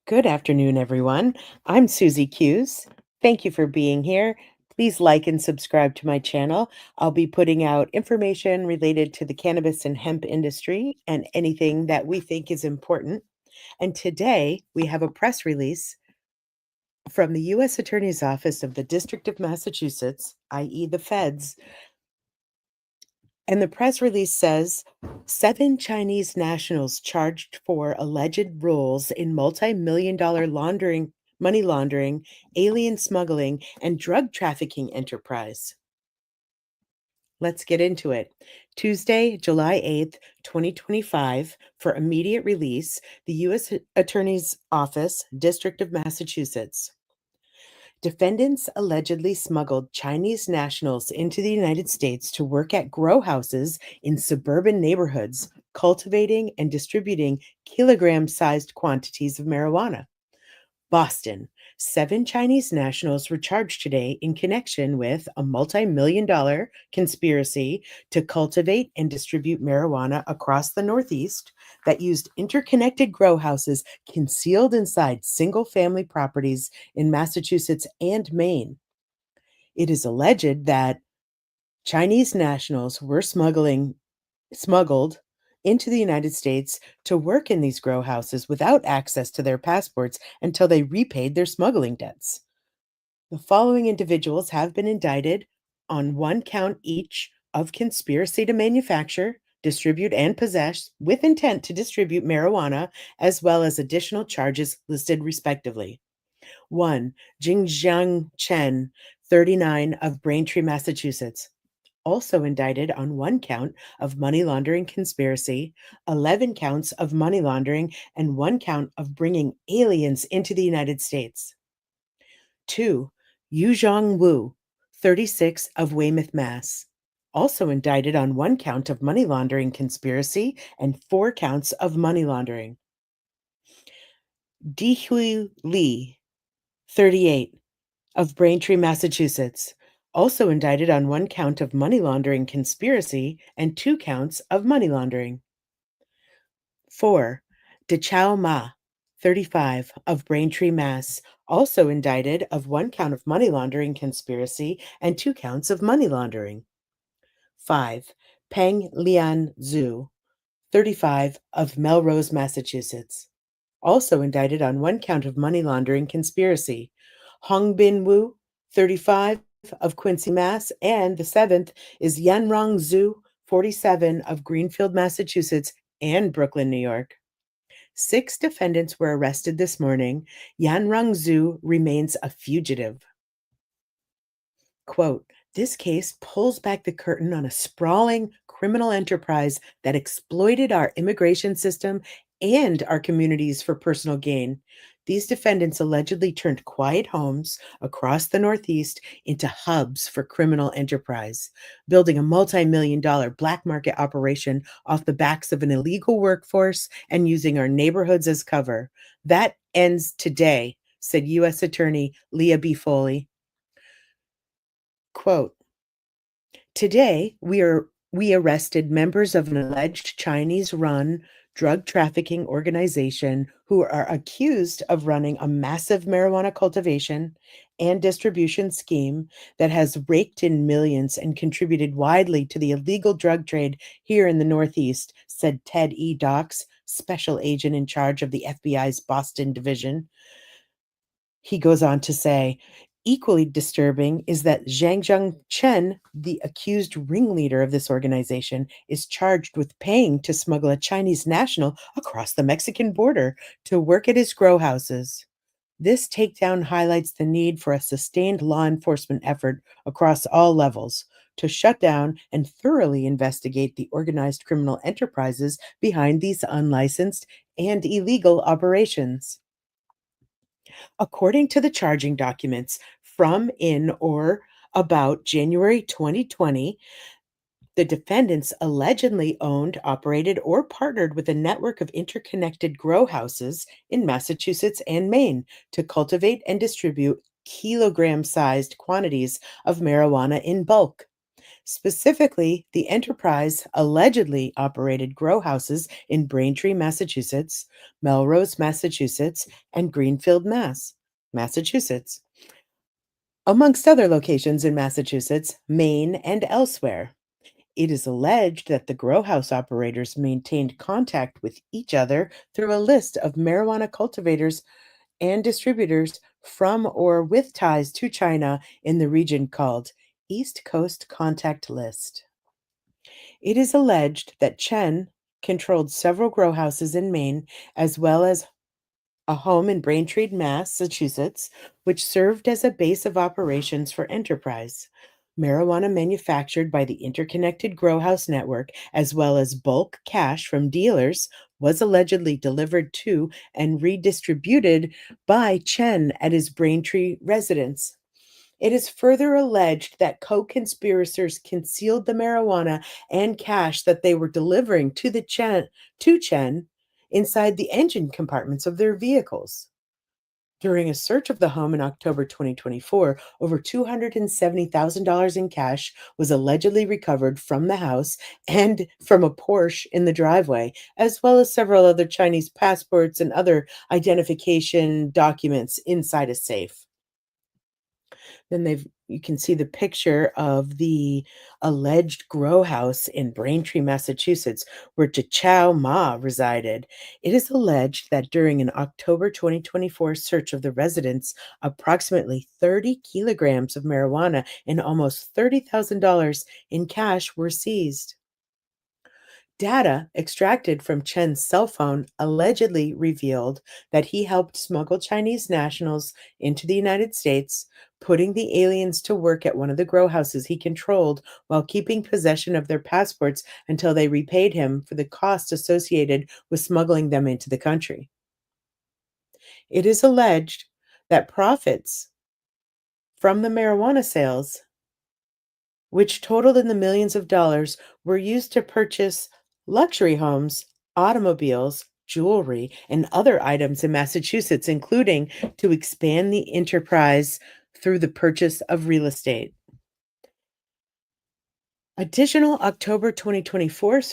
Good afternoon, everyone. I'm Susie Hughes. Thank you for being here. Please like and subscribe to my channel. I'll be putting out information related to the cannabis and hemp industry and anything that we think is important. And today we have a press release from the U.S. Attorney's Office of the District of Massachusetts, i.e., the feds. And the press release says 7 Chinese nationals charged for alleged roles in multi-million dollar money laundering, alien smuggling, and drug trafficking enterprise. Let's get into it. Tuesday, July 8th, 2025, for immediate release, the U.S. Attorney's Office, District of Massachusetts. Defendants allegedly smuggled Chinese nationals into the United States to work at grow houses in suburban neighborhoods, cultivating and distributing kilogram-sized quantities of marijuana. Boston. 7 Chinese nationals were charged today in connection with a multi-million dollar conspiracy to cultivate and distribute marijuana across the Northeast that used interconnected grow houses concealed inside single-family properties in Massachusetts and Maine. It is alleged that Chinese nationals were smuggled into the United States to work in these grow houses without access to their passports until they repaid their smuggling debts. The following individuals have been indicted on 1 count each of conspiracy to manufacture, distribute, and possess with intent to distribute marijuana, as well as additional charges listed respectively. 1. Jingjiang Chen, 39, of Braintree, Massachusetts, also indicted on 1 count of money laundering conspiracy, 11 counts of money laundering, and 1 count of bringing aliens into the United States. 2. Yuzhong Wu, 36, of Weymouth, Mass., also indicted on 1 count of money laundering conspiracy and 4 counts of money laundering. Dihui Li, 38, of Braintree, Massachusetts, also indicted on 1 count of money laundering conspiracy and 2 counts of money laundering. 4. DeChao Ma, 35, of Braintree, Mass., also indicted of 1 count of money laundering conspiracy and 2 counts of money laundering. 5. Peng Lian Zhu, 35, of Melrose, Massachusetts, also indicted on 1 count of money laundering conspiracy. Hongbin Wu, 35, of Quincy, Mass., and the 7th is Yanrong Zhu, 47, of Greenfield, Massachusetts, and Brooklyn, New York. 6 defendants were arrested this morning. Yanrong Zhu remains a fugitive. Quote, this case pulls back the curtain on a sprawling criminal enterprise that exploited our immigration system and our communities for personal gain. These defendants allegedly turned quiet homes across the Northeast into hubs for criminal enterprise, building a multi-million dollar black market operation off the backs of an illegal workforce and using our neighborhoods as cover. That ends today, said U.S. Attorney Leah B. Foley. Quote, today we arrested members of an alleged Chinese-run drug trafficking organization who are accused of running a massive marijuana cultivation and distribution scheme that has raked in millions and contributed widely to the illegal drug trade here in the Northeast, said Ted E. Docks, special agent in charge of the FBI's Boston division. He goes on to say, equally disturbing is that Zhang Chen, the accused ringleader of this organization, is charged with paying to smuggle a Chinese national across the Mexican border to work at his grow houses. This takedown highlights the need for a sustained law enforcement effort across all levels to shut down and thoroughly investigate the organized criminal enterprises behind these unlicensed and illegal operations. According to the charging documents from in or about January 2020, the defendants allegedly owned, operated, or partnered with a network of interconnected grow houses in Massachusetts and Maine to cultivate and distribute kilogram-sized quantities of marijuana in bulk. Specifically, the enterprise allegedly operated grow houses in Braintree, Massachusetts, Melrose, Massachusetts, and Greenfield, Massachusetts, amongst other locations in Massachusetts, Maine, and elsewhere. It is alleged that the grow house operators maintained contact with each other through a list of marijuana cultivators and distributors from or with ties to China in the region called East Coast Contact List. It is alleged that Chen controlled several grow houses in Maine, as well as a home in Braintree, Massachusetts, which served as a base of operations for Enterprise. Marijuana manufactured by the interconnected grow house network, as well as bulk cash from dealers, was allegedly delivered to and redistributed by Chen at his Braintree residence. It is further alleged that co-conspirators concealed the marijuana and cash that they were delivering to Chen inside the engine compartments of their vehicles. During a search of the home in October 2024, over $270,000 in cash was allegedly recovered from the house and from a Porsche in the driveway, as well as several other Chinese passports and other identification documents inside a safe. Then you can see the picture of the alleged grow house in Braintree, Massachusetts, where Chow Ma resided. It is alleged that during an October 2024 search of the residence, approximately 30 kilograms of marijuana and almost $30,000 in cash were seized. Data extracted from Chen's cell phone allegedly revealed that he helped smuggle Chinese nationals into the United States, putting the aliens to work at one of the grow houses he controlled while keeping possession of their passports until they repaid him for the costs associated with smuggling them into the country. It is alleged that profits from the marijuana sales, which totaled in the millions of dollars, were used to purchase luxury homes, automobiles, jewelry, and other items in Massachusetts, including to expand the enterprise through the purchase of real estate. Additional October 2024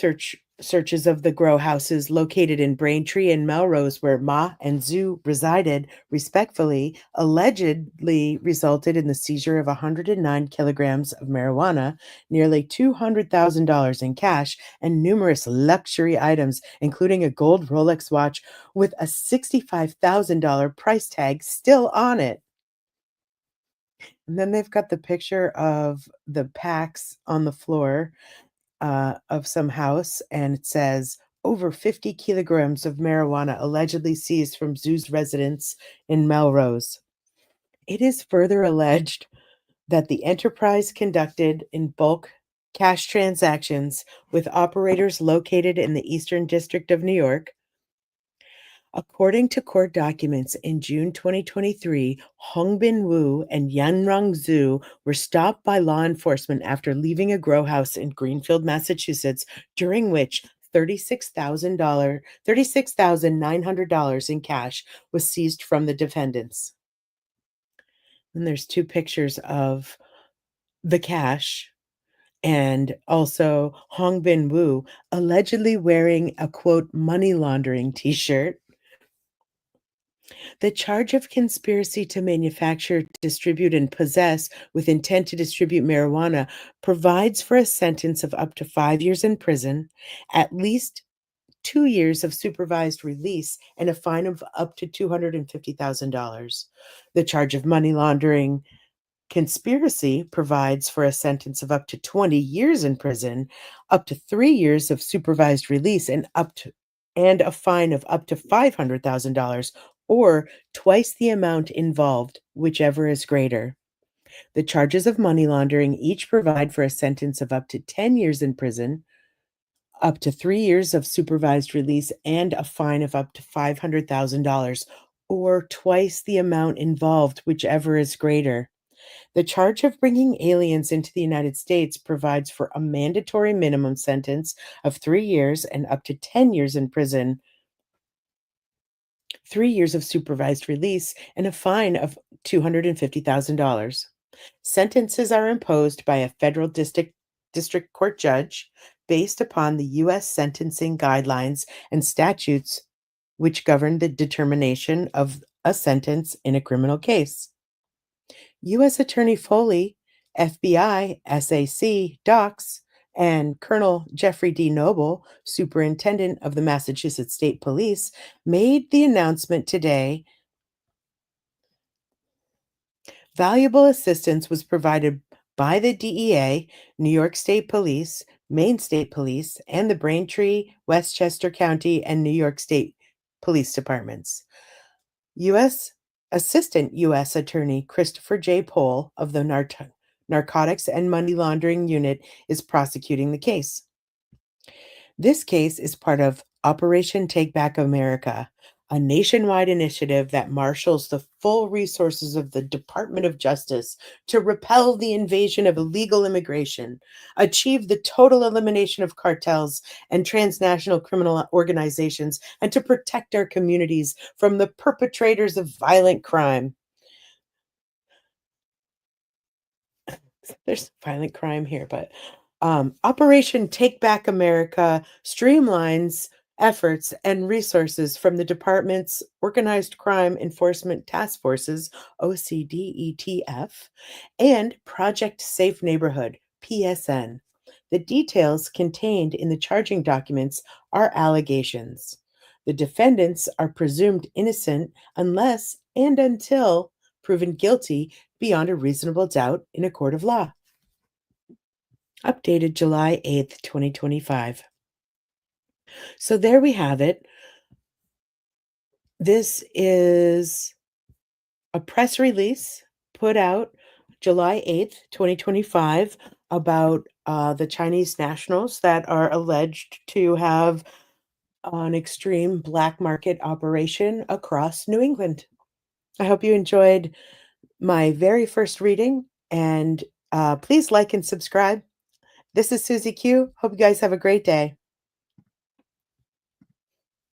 searches of the grow houses located in Braintree and Melrose, where Ma and Zhu resided, respectively, allegedly resulted in the seizure of 109 kilograms of marijuana, nearly $200,000 in cash, and numerous luxury items, including a gold Rolex watch with a $65,000 price tag still on it. And then they've got the picture of the packs on the floor of some house, and it says over 50 kilograms of marijuana allegedly seized from Zhu's residence in Melrose. It is further alleged that the enterprise conducted in bulk cash transactions with operators located in the Eastern District of New York. According to court documents, in June 2023, Hongbin Wu and Yanrong Zhu were stopped by law enforcement after leaving a grow house in Greenfield, Massachusetts, during which $36,900 in cash was seized from the defendants. And there's two pictures of the cash and also Hongbin Wu allegedly wearing a quote money laundering t-shirt. The charge of conspiracy to manufacture, distribute, and possess with intent to distribute marijuana provides for a sentence of up to 5 years in prison, at least 2 years of supervised release, and a fine of up to $250,000. The charge of money laundering conspiracy provides for a sentence of up to 20 years in prison, up to 3 years of supervised release, and a fine of up to $500,000 or twice the amount involved, whichever is greater. The charges of money laundering each provide for a sentence of up to 10 years in prison, up to 3 years of supervised release, and a fine of up to $500,000 or twice the amount involved, whichever is greater. The charge of bringing aliens into the United States provides for a mandatory minimum sentence of 3 years and up to 10 years in prison, 3 years of supervised release, and a fine of $250,000. Sentences are imposed by a federal district court judge based upon the U.S. sentencing guidelines and statutes which govern the determination of a sentence in a criminal case. U.S. Attorney Foley, FBI, SAC, Docs, and Colonel Jeffrey D. Noble, Superintendent of the Massachusetts State Police, made the announcement today. Valuable assistance was provided by the DEA, New York State Police, Maine State Police, and the Braintree, Westchester County, and New York State Police Departments. U.S. Assistant U.S. Attorney Christopher J. Pohl of the Narcotics and Money Laundering Unit is prosecuting the case. This case is part of Operation Take Back America, a nationwide initiative that marshals the full resources of the Department of Justice to repel the invasion of illegal immigration, achieve the total elimination of cartels and transnational criminal organizations, and to protect our communities from the perpetrators of violent crime. There's violent crime here, but Operation Take Back America streamlines efforts and resources from the department's Organized Crime Enforcement Task Forces, OCDETF, and Project Safe Neighborhood, PSN. The details contained in the charging documents are allegations. The defendants are presumed innocent unless and until proven guilty beyond a reasonable doubt in a court of law. Updated July 8th, 2025. So there we have it. This is a press release put out July 8th, 2025, about the Chinese nationals that are alleged to have an extreme black market operation across New England. I hope you enjoyed my very first reading, and please like and subscribe. This is Susie Q. Hope you guys have a great day.